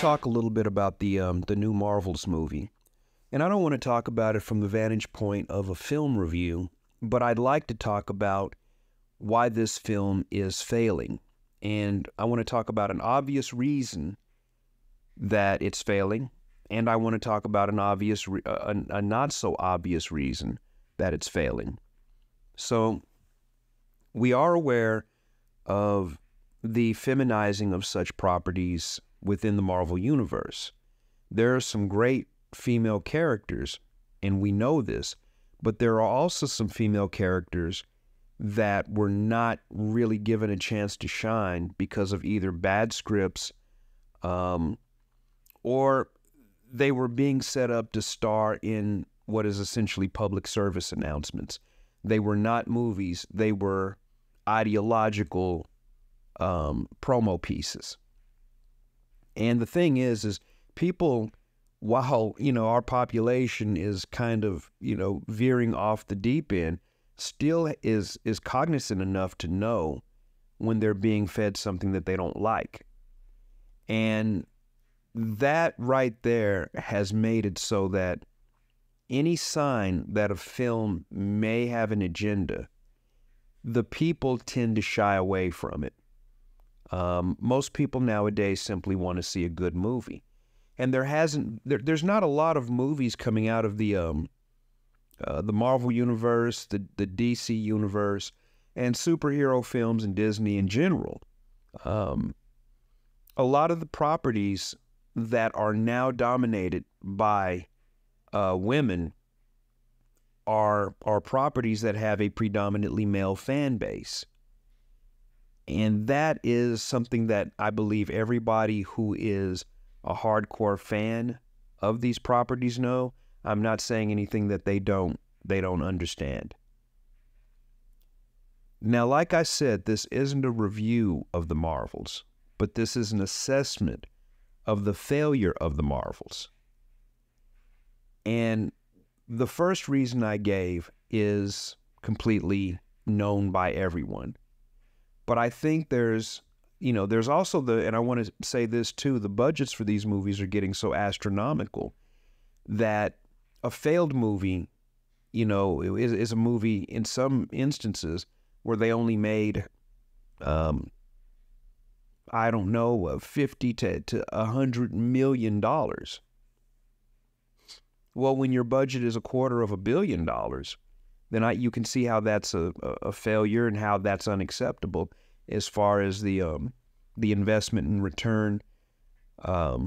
talk a little bit about the new Marvels movie. And I don't want to talk about it from the vantage point of a film review, but I'd like to talk about why this film is failing. And I want to talk about an obvious reason that it's failing, and I want to talk about a not so obvious reason that it's failing. So we are aware of the feminizing of such properties within the Marvel Universe. There are some great female characters, and we know this, but there are also some female characters that were not really given a chance to shine because of either bad scripts or they were being set up to star in what is essentially public service announcements. They were not movies. They were ideological promo pieces. And the thing is people, while, our population is kind of, veering off the deep end, still is cognizant enough to know when they're being fed something that they don't like. And that right there has made it so that any sign that a film may have an agenda, the people tend to shy away from it. Most people nowadays simply want to see a good movie. And there's not a lot of movies coming out of the Marvel Universe, the DC Universe, and superhero films and Disney in general. A lot of the properties that are now dominated by women are properties that have a predominantly male fan base. And that is something that I believe everybody who is a hardcore fan of these properties know. I'm not saying anything that they don't understand. Now, like I said, this isn't a review of the Marvels, but this is an assessment of the failure of the Marvels. And the first reason I gave is completely known by everyone. But I think there's also and I want to say this too, the budgets for these movies are getting so astronomical that a failed movie, is a movie in some instances where they only made, $50 to $100 million. Well, when your budget is $250 million, then you can see how that's a failure and how that's unacceptable as far as the investment and return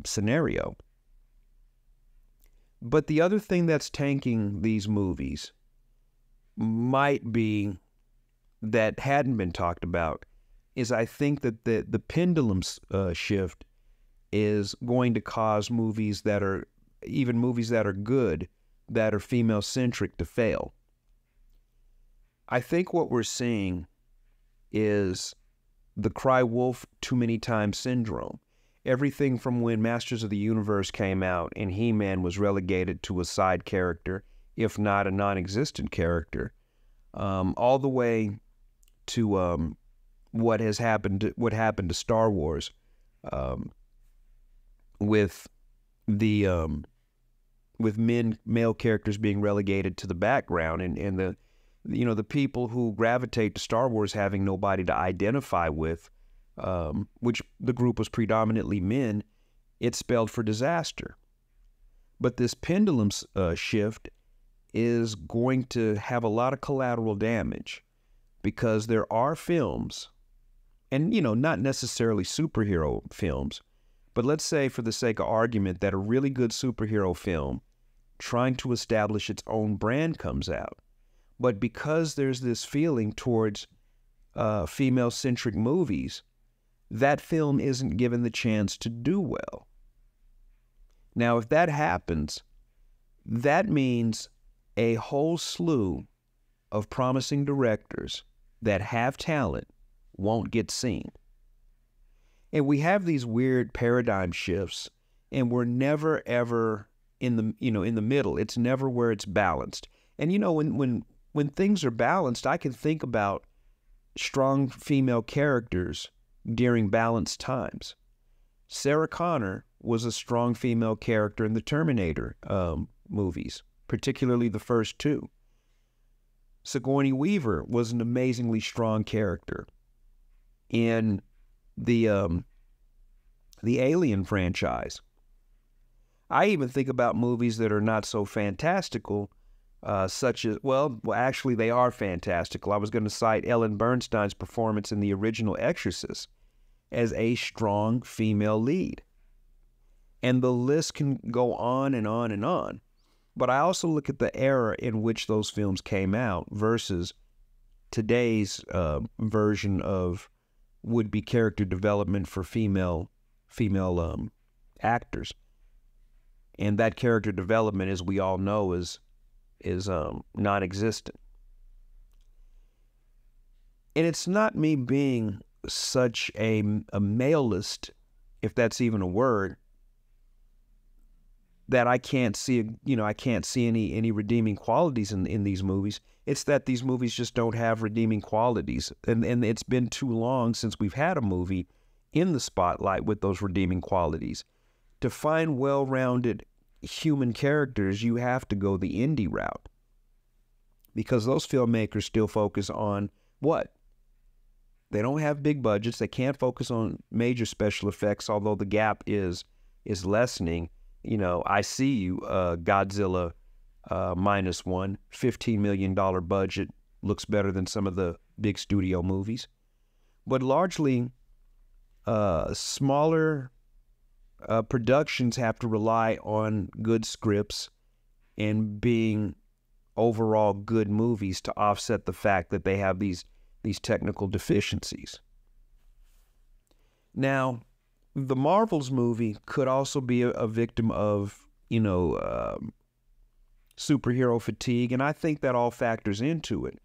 scenario. But the other thing that's tanking these movies might be, that hadn't been talked about, is I think that the pendulum shift is going to cause movies that are good, that are female-centric, to fail. I think what we're seeing is the cry wolf too many times syndrome. Everything from when Masters of the Universe came out and He-Man was relegated to a side character, if not a non-existent character, all the way to what happened to Star Wars, with male characters being relegated to the background, and the people who gravitate to Star Wars having nobody to identify with, which the group was predominantly men, it spelled for disaster. But this pendulum shift is going to have a lot of collateral damage, because there are films, and not necessarily superhero films, but let's say for the sake of argument that a really good superhero film trying to establish its own brand comes out. But because there's this feeling towards female-centric movies, that film isn't given the chance to do well. Now, if that happens, that means a whole slew of promising directors that have talent won't get seen. And we have these weird paradigm shifts, and we're never, ever in the middle. It's never where it's balanced. And when things are balanced, I can think about strong female characters during balanced times. Sarah Connor was a strong female character in the Terminator movies, particularly the first two. Sigourney Weaver was an amazingly strong character in the Alien franchise. I even think about movies that are not so fantastical, such as, well, actually they are fantastical. I was going to cite Ellen Bernstein's performance in the original Exorcist as a strong female lead. And the list can go on and on and on. But I also look at the era in which those films came out versus today's version of would-be character development for female actors. And that character development, as we all know, is non-existent. And it's not me being such a maleist, if that's even a word, that I can't see, I can't see any redeeming qualities in these movies. It's that these movies just don't have redeeming qualities. And it's been too long since we've had a movie in the spotlight with those redeeming qualities. To find well-rounded human characters, you have to go the indie route. Because those filmmakers still focus on what? They don't have big budgets. They can't focus on major special effects, although the gap is lessening. I see you, Godzilla -1, $15 million budget, looks better than some of the big studio movies. But largely, smaller productions have to rely on good scripts and being overall good movies to offset the fact that they have these technical deficiencies. Now, the Marvels movie could also be a victim of, superhero fatigue, and I think that all factors into it.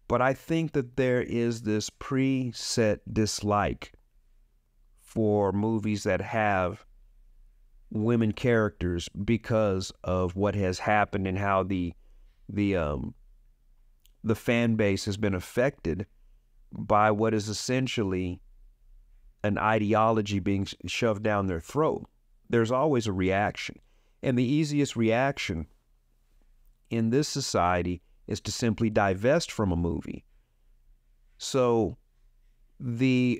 But I think that there is this preset dislike for movies that have women characters because of what has happened and how the fan base has been affected by what is essentially an ideology being shoved down their throat. There's always a reaction. And the easiest reaction in this society is to simply divest from a movie. So the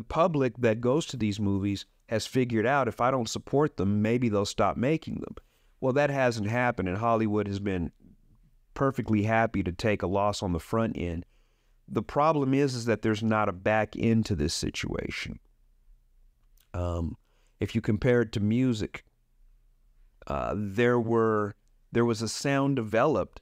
public that goes to these movies has figured out, if I don't support them, maybe they'll stop making them. Well, that hasn't happened, and Hollywood has been perfectly happy to take a loss on the front end. The problem is that there's not a back end to this situation. If you compare it to music, there was a sound developed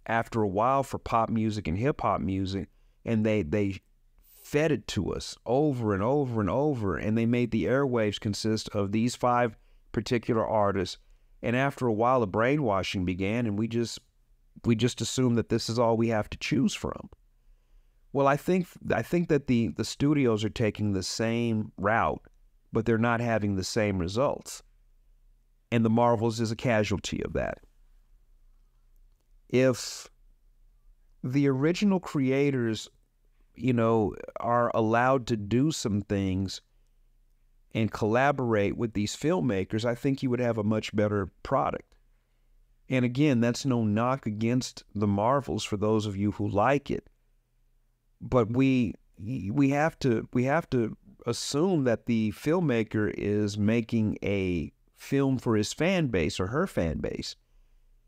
after a while for pop music and hip hop music, and they fed it to us over and over and over, and they made the airwaves consist of these 5 particular artists. And after a while, a brainwashing began, and we just assume that this is all we have to choose from. Well, I think that the studios are taking the same route, but they're not having the same results. And the Marvels is a casualty of that. If the original creators, are allowed to do some things and collaborate with these filmmakers, I think you would have a much better product. And again, that's no knock against the Marvels for those of you who like it. But we have to assume that the filmmaker is making a film for his fan base or her fan base.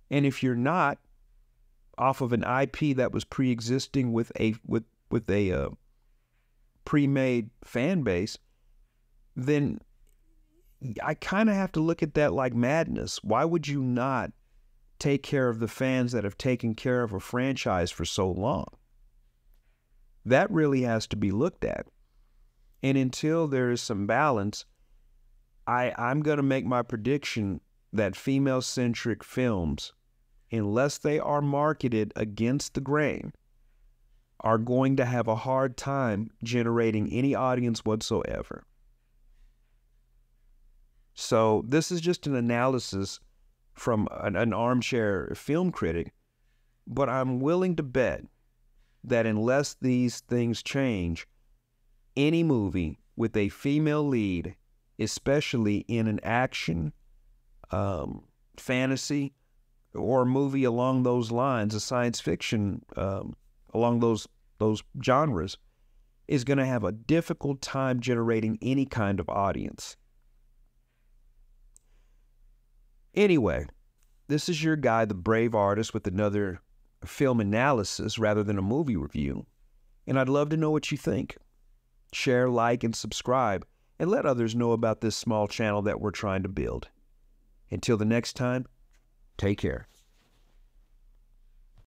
And if you're not, off of an IP that was pre-existing with a pre-made fan base, then I kind of have to look at that like madness. Why would you not take care of the fans that have taken care of a franchise for so long? That really has to be looked at. And until there is some balance, I'm going to make my prediction that female-centric films, unless they are marketed against the grain, are going to have a hard time generating any audience whatsoever. So this is just an analysis from an armchair film critic, but I'm willing to bet that unless these things change, any movie with a female lead especially in an action, fantasy, or a movie along those lines, a science fiction along those genres, is going to have a difficult time generating any kind of audience. Anyway, this is your guy, the Brave Artist, with another film analysis rather than a movie review. And I'd love to know what you think. Share, like, and subscribe, and let others know about this small channel that we're trying to build. Until the next time, take care.